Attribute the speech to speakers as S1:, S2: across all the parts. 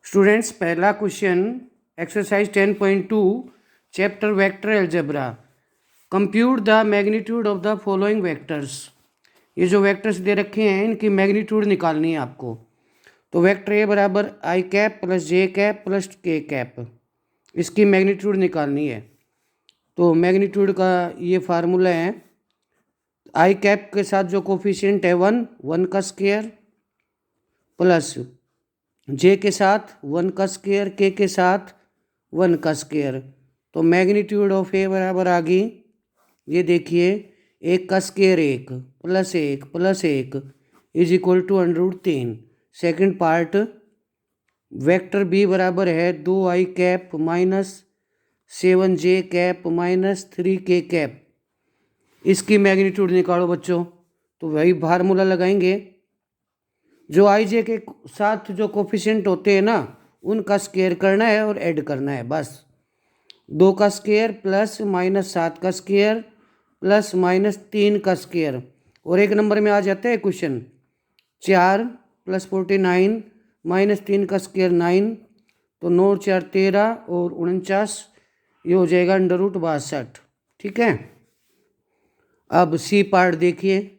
S1: Students, पहला question exercise 10.2 chapter vector algebra. Compute the magnitude of the following vectors. ये जो vectors दे रखे हैं इनकी मैग्नीट्यूड निकालनी है आपको। तो वेक्टर ए बराबर आई कैप प्लस जे कैप प्लस के कैप, इसकी मैग्नीट्यूड निकालनी है। तो मैग्नीट्यूड का ये फार्मूला है, आई कैप के साथ जो कोफिशिएंट है वन का स्क्वायर प्लस जे के साथ 1 का स्क्वायर, के साथ 1 का स्क्वायर। तो मैग्नीट्यूड ऑफ ए बराबर आ गई, ये देखिए 1 का square 1 plus 1 is equal to √3। Second part, vector B बराबर है 2i cap minus 7j cap minus 3k cap, इसकी मैग्नीट्यूड निकालो बच्चों। तो वही फार्मूला लगाएंगे, जो आई जे के साथ जो कोफिशिएंट होते हैं ना उनका स्क्वायर करना है और ऐड करना है बस। 2 का स्क्वायर प्लस माइनस 7 का स्क्वायर प्लस माइनस 3 का स्क्वायर, और एक नंबर में आ जाता है क्वेश्चन 4 प्लस 49 माइनस 3 का स्क्वायर 9, तो 9 4 13 और 49, ये हो जाएगा √62। ठीक है। अब सी पार्ट देखिए,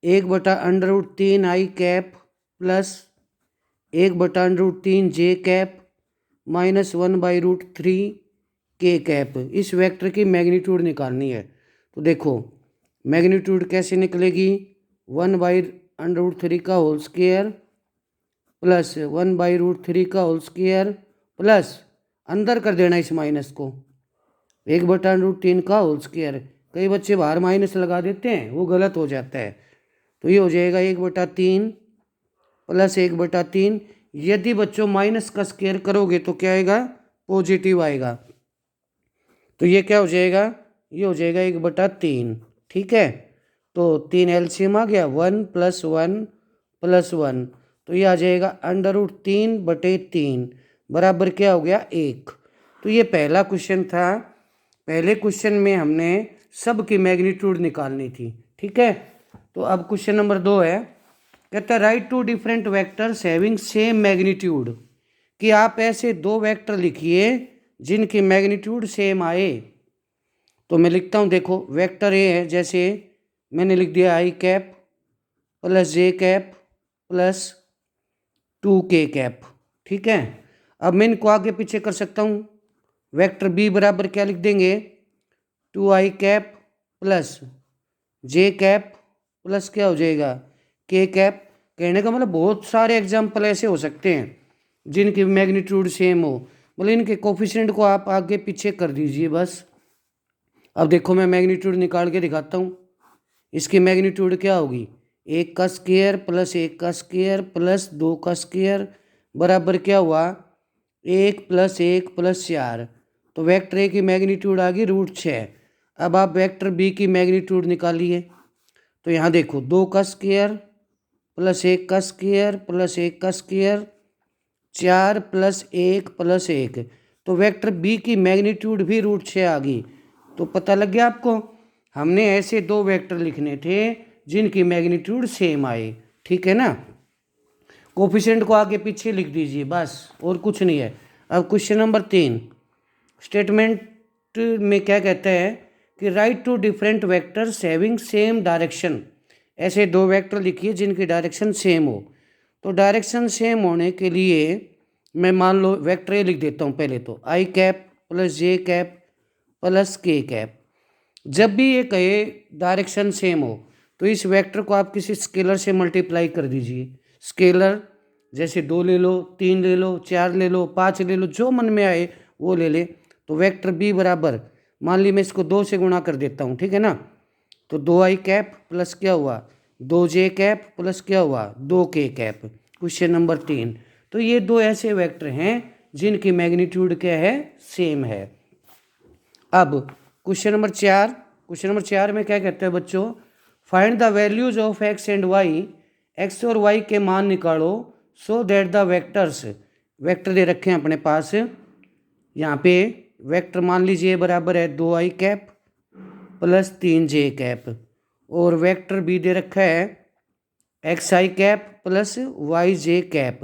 S1: 1/√3 आई कैप प्लस 1/√3 जे कैप माइनस 1/√3 के कैप, इस वेक्टर की मैग्नीट्यूड निकालनी है। तो देखो मैग्नीट्यूड कैसे निकलेगी, 1/√3 का होल स्क्वायर प्लस 1/√3 का होल स्क्वायर प्लस अंदर कर देना इस माइनस को 1/√3 का होल स्क्वायर। कई बच्चे बाहर माइनस लगा देते हैं, वो गलत हो जाता है। तो ये हो जाएगा 1/3 प्लस 1/3। यदि बच्चों माइनस का स्क्वायर करोगे तो क्या आएगा, पॉजिटिव आएगा। तो ये क्या हो जाएगा, ये हो जाएगा 1/3। ठीक है। तो 3 एलसीएम आ गया, 1 + 1 + 1, तो ये आ जाएगा √3/3 बराबर क्या हो गया 1। तो ये पहला क्वेश्चन था। पहले क्वेश्चन में हमने सब की मैग्नीट्यूड निकालनी थी। ठीक है। तो अब क्वेश्चन नंबर 2 है, कहता है right 2 different vectors having same magnitude, कि आप ऐसे 2 वेक्टर लिखिए जिनकी मैग्नीट्यूड सेम आए। तो मैं लिखता हूँ, देखो वेक्टर ए है, जैसे मैंने लिख दिया आई कैप प्लस जे कैप प्लस 2k कैप। ठीक है। अब मैं इनको आगे पीछे कर सकता हूँ। वेक्टर बी बराबर क्या लिख देंगे, 2i कैप प्लस जे कैप प्लस क्या हो जाएगा के कैप। कहने का मतलब बहुत सारे एग्जाम्पल ऐसे हो सकते हैं जिनकी मैग्नीट्यूड सेम हो, मतलब इनके कोफिशिएंट को आप आगे पीछे कर दीजिए बस। अब देखो मैं मैग्नीट्यूड निकाल के दिखाता हूँ। इसकी मैग्नीट्यूड क्या होगी, 1 का स्क्वायर प्लस 1 का स्क्वायर प्लस 2 का स्क्वायर बराबर क्या हुआ 1 + 1 + 4। तो वेक्टर ए की मैग्नीट्यूड आ गई √6। अब आप वेक्टर बी की मैग्नीट्यूड निकालिए। तो यहाँ देखो 2 का स्क्वायर प्लस 1 का स्क्वायर प्लस 1 का स्क्वायर 4 + 1 + 1, तो वेक्टर बी की मैग्नीट्यूड भी √6 आ गई। तो पता लग गया आपको, हमने ऐसे 2 वेक्टर लिखने थे जिनकी मैग्नीट्यूड सेम आए। ठीक है ना। कोफिशिएंट को आगे पीछे लिख दीजिए बस, और कुछ नहीं है। अब क्वेश्चन नंबर 3 स्टेटमेंट में क्या कहता है कि right 2 different vectors having same direction, ऐसे 2 वेक्टर लिखिए जिनकी डायरेक्शन सेम हो। तो डायरेक्शन सेम होने के लिए मैं मान लो वेक्टर ए लिख देता हूँ पहले, तो आई कैप प्लस जे कैप प्लस के कैप। जब भी ये कहे डायरेक्शन सेम हो तो इस वेक्टर को आप किसी स्केलर से मल्टीप्लाई कर दीजिए। स्केलर जैसे 2 ले लो, 3 ले लो, 4 ले लो, 5 ले लो, जो मन में आए वो ले ले। तो वेक्टर बी बराबर, मान ली मैं इसको 2 से गुणा कर देता हूँ। ठीक है ना। तो 2i कैप प्लस क्या हुआ 2j कैप प्लस क्या हुआ 2k कैप। Question number 3। तो ये 2 ऐसे वेक्टर हैं जिनकी मैग्नीट्यूड क्या है, सेम है। अब क्वेश्चन नंबर 4 में क्या कहते हैं बच्चों, find the values of x and y, x और y के मान निकालो so that the vectors, vector दे रखे हैं अपने पास। यहाँ पे वेक्टर मान लीजिए बराबर है 2i cap plus 3j cap, और वेक्टर बी दे रखा है xi cap plus yj cap.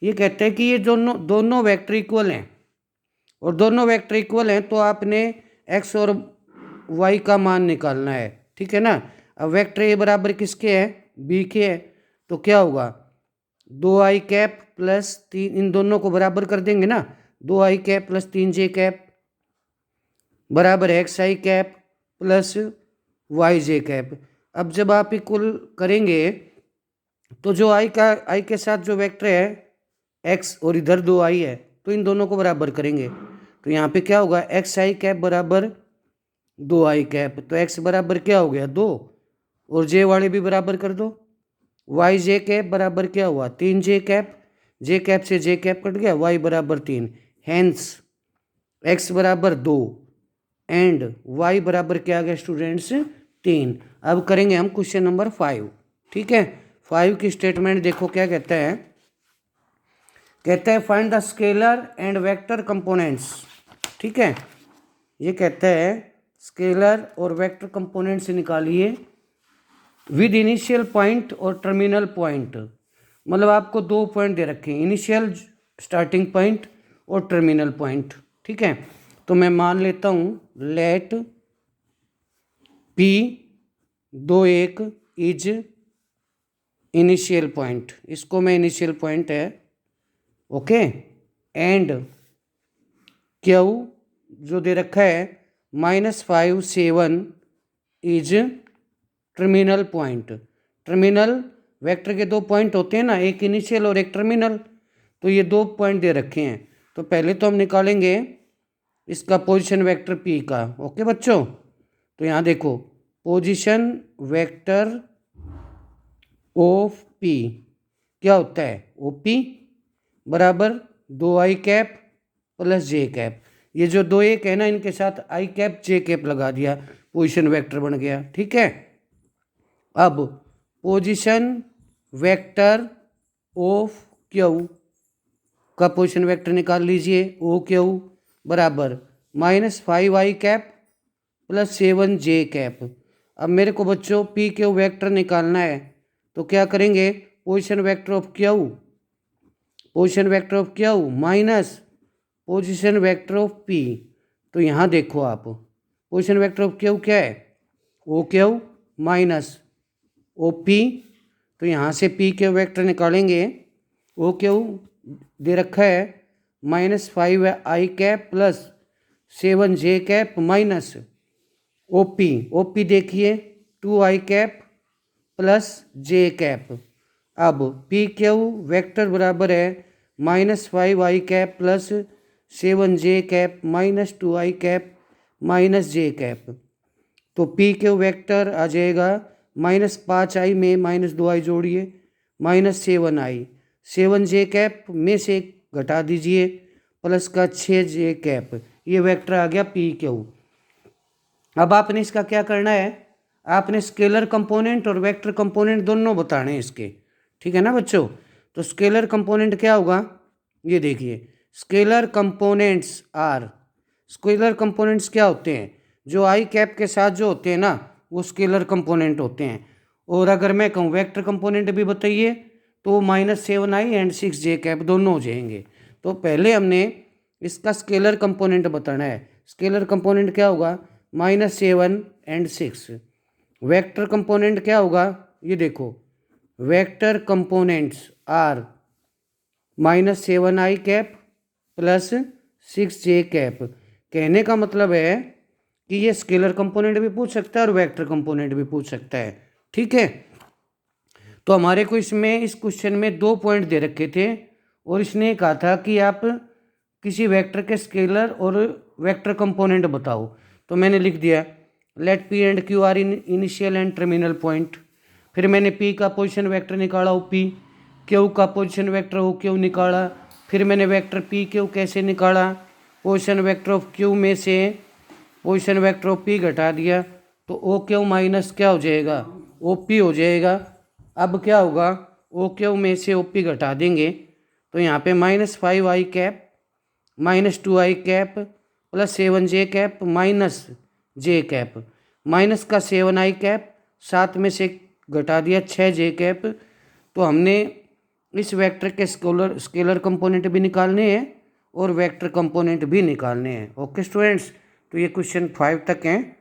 S1: ये कहते हैं कि ये दोनों दोनों वेक्टर इक्वल हैं, और दोनों वेक्टर इक्वल हैं तो आपने एक्स और वाई का मान निकालना है, ठीक है ना। अब वेक्टर ए बराबर किसके है, बी के है, तो क्या होगा 2i कैप प्लस 3, इन दोनों को बराबर कर देंगे ना, 2i cap plus 3j cap बराबर xi cap plus yj cap. अब जब आप इक्वल करेंगे तो जो आई के साथ जो वेक्टर है x और इधर 2i है तो इन दोनों को बराबर करेंगे, तो यहाँ पे क्या होगा xi कैप बराबर 2i कैप, तो x बराबर क्या हो गया 2, और j वाले भी बराबर कर दो, yj कैप बराबर क्या हुआ 3j कैप, j कैप से j कैप कट गया, y बराबर 3, हैंस x बराबर 2 एंड y बराबर क्या आ गया स्टूडेंट्स 3। अब करेंगे हम क्वेश्चन नंबर 5, ठीक है। 5 की स्टेटमेंट देखो क्या कहता है, कहता है find the scalar and vector components, ठीक है। ये कहता है स्केलर और वेक्टर कंपोनेंट्स निकालिए विद इनिशियल पॉइंट और टर्मिनल पॉइंट, मतलब आपको 2 पॉइंट दे रखे हैं, इनिशियल स्टार्टिंग पॉइंट और टर्मिनल पॉइंट, ठीक है। तो मैं मान लेता हूँ late P21 is initial point, इसको मैं इनिशियल पॉइंट है, ओके, एंड Q जो दे रखा है -5 7 is terminal point. Terminal vector के 2 पॉइंट होते हैं ना, एक इनिशियल और एक टर्मिनल, तो ये 2 पॉइंट दे रखे हैं, तो पहले तो हम निकालेंगे इसका पोजीशन वेक्टर P का, ओके बच्चों। तो यहाँ देखो पोजीशन वेक्टर ऑफ P क्या होता है, OP बराबर 2i cap plus j cap, ये जो 2 एक है ना इनके साथ i कैप j कैप लगा दिया, पोजीशन वेक्टर बन गया, ठीक है। अब पोजीशन वेक्टर ऑफ Q का पोजीशन वेक्टर निकाल लीजिए, OQ बराबर -5i cap plus 7j cap. अब मेरे को बच्चों PQ वेक्टर निकालना है, तो क्या करेंगे position vector of Q, position vector of Q minus position vector of P, तो यहाँ देखो आप पोजीशन वेक्टर ऑफ Q क्या है OQ माइनस OP, तो यहाँ से P के वेक्टर निकालेंगे, OQ दे रखा है -5i cap plus 7j cap minus OP देखिए 2i cap plus j cap. अब PQ वेक्टर बराबर है -5i cap plus 7j cap minus 2i cap minus j cap, तो PQ वेक्टर आ जाएगा -5i में -2i जोड़िए -7i, 7j कैप में से घटा दीजिए प्लस का 6j कैप, ये वेक्टर आ गया PQ। अब आपने इसका क्या करना है, आपने स्केलर कंपोनेंट और वेक्टर कंपोनेंट दोनों बताने हैं इसके, ठीक है ना बच्चों। तो स्केलर कंपोनेंट क्या होगा, ये देखिए scalar components are, scalar components क्या होते हैं, जो i कैप के साथ जो होते हैं ना वो स्केलर कंपोनेंट होते हैं। और अगर मैं कहूँ वेक्टर कंपोनेंट भी बताइए तो -7i एंड 6j कैप दोनों हो जाएंगे। तो पहले हमने इसका स्केलर कंपोनेंट बताना है, स्केलर कंपोनेंट क्या होगा -7 एंड 6। वेक्टर कंपोनेंट क्या होगा, ये देखो vector components are -7i cap plus 6j cap. कहने का मतलब है कि ये स्केलर कंपोनेंट भी पूछ सकता है और वेक्टर कंपोनेंट भी पूछ सकता है, ठीक है। तो हमारे को इसमें इस क्वेश्चन में 2 पॉइंट दे रखे थे, और इसने कहा था कि आप किसी वेक्टर के स्केलर और वेक्टर कंपोनेंट बताओ, तो मैंने लिख दिया let P and Q are initial and terminal point. फिर मैंने P का पोजीशन वेक्टर निकाला OP, Q का पोजीशन वेक्टर OQ निकाला, फिर मैंने वेक्टर PQ कैसे निकाला, पोजीशन वेक्टर ऑफ Q में से पोजीशन वेक्टर ऑफ P घटा दिया, तो OQ माइनस क्या हो जाएगा OP हो जाएगा। अब क्या होगा OQ में से OP घटा देंगे, तो यहाँ पे -5i cap minus 2i cap plus 7j cap minus j cap, minus का 7i कैप 7 में से घटा दिया 6j कैप, तो हमने इस वेक्टर के स्केलर कंपोनेंट भी निकालने हैं और वेक्टर कंपोनेंट भी निकालने हैं। ओके स्टूडेंट्स, तो ये क्वेश्चन 5 तक हैं।